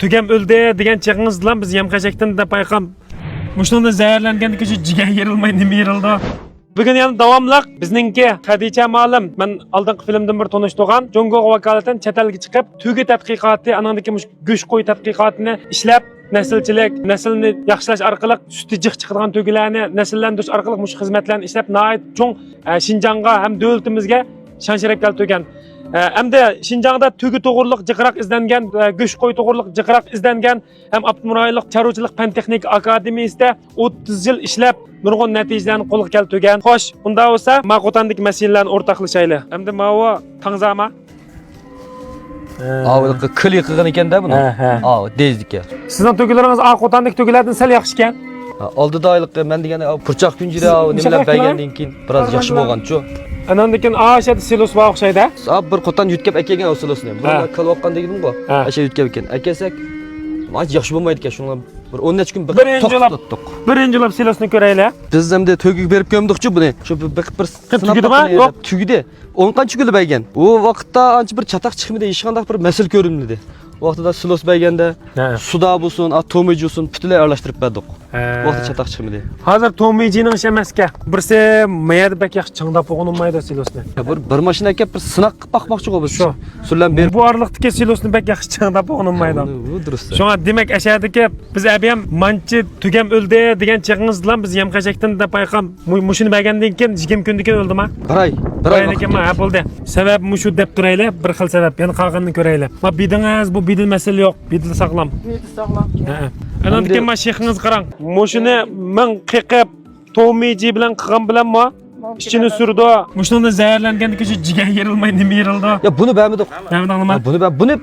tugam o'ldi degan chig'ingiz bilan biz yem-qashakdan deb payqam. Mushunda zararlangan kishi jigar yerilmay nima yerildi? Bugun yana davomliq bizningki Xadicha ma'lum. Men oldingi filmdan bir tanishtirgan Jongo vakolatan chet elga chiqib, tugi tadqiqoti, anandagi go'sht qo'y tadqiqotini ishlab, naslchilik, naslni yaxshilash orqali suti jiq chiqadigan tugilarni nasllantirish orqali mush xizmatlarni ishlab, nihoyat cho'ng Shinjongga ham davlatimizga shon-sharaf keltirgan. Hamda Shinjongda tugi to'g'riliq jiqroq izlangan, go'sht qo'y to'g'riliq jiqroq izlangan, ham Abdumurayliq Chorvachilik fan texnik akademiyasida 30 yil ishlab nurg'un natijalarni qo'lga keltirgan. Xo'sh, unda bo'lsa, ma'qotandagi masalalarni o'rtoqlashaylik. Hamda ma'vo tangzama. Avvalgi kli qilgan ekanda buni. Dezdika. Sizning tugilaringiz aqotandik tugilardan sal yaxshi ekan. Oldida oyliq men deganda purchoq kunjira nimalar bergandan keyin biroz yaxshi bo'lgan-chu. Anandan aşağıda silos var o'xshaydi. Bir qo'tan yutkab akagan o silosni. Buni qilib dedim-ku. Asha yutkab ekan. Akasak, vaqt yaxshi bo'lmaydi ekan, shunga bir 10 necha kun birinchi lab silosni ko'raylik. Biz hamda to'gig berib ko'mdikchi buni. Shu bir tugidimi? Yo'q, tugidi. 10 qancha kun bergan. U vaqtda ancha bir chataq chiqmadi, hech qanday bir masal ko'rinmadi. Vaqtida silos berganda suda bo'lsin, atomiy bo'lsin, butunlay aralashtirib berdik. Vaqtda chataq chiqmadi. Hozir to'miyjining ishi emasga. Birsi mayada bak yaxshi changdab qo'yganmaydi silosni. Bir mashina kelib bir sinaq qilib boqmoqchi biz. Shu. Sulan berib bu orliqdagi silosni bak yaxshi changdab qo'yganmaydi. Bu durust. Shunga demak ashadagi biz ham manchi tugam o'ldi degan chig'ingiz bilan biz yem-qashakdan deb payqam mushuni bergandan keyin 20 kundan keyin o'ldimi? Bir oy ekan ha bo'ldi. Sabab mushu deb turaylik, bir xil sabab. Yana qolganini ko'raylik. Ma bidingiz bu bidil masala yo'q. Bidil saqlam. Bidil saqlam. Anandagi mashayxingiz qarang. Mushuni men qiqib to'miyji bilan qilgan bilanmi? İçini surdi. Mushunda zararlangan kishi jigar yerilmay nima yerildi? Ya bunu bermedik. Bermedingmi? Bunu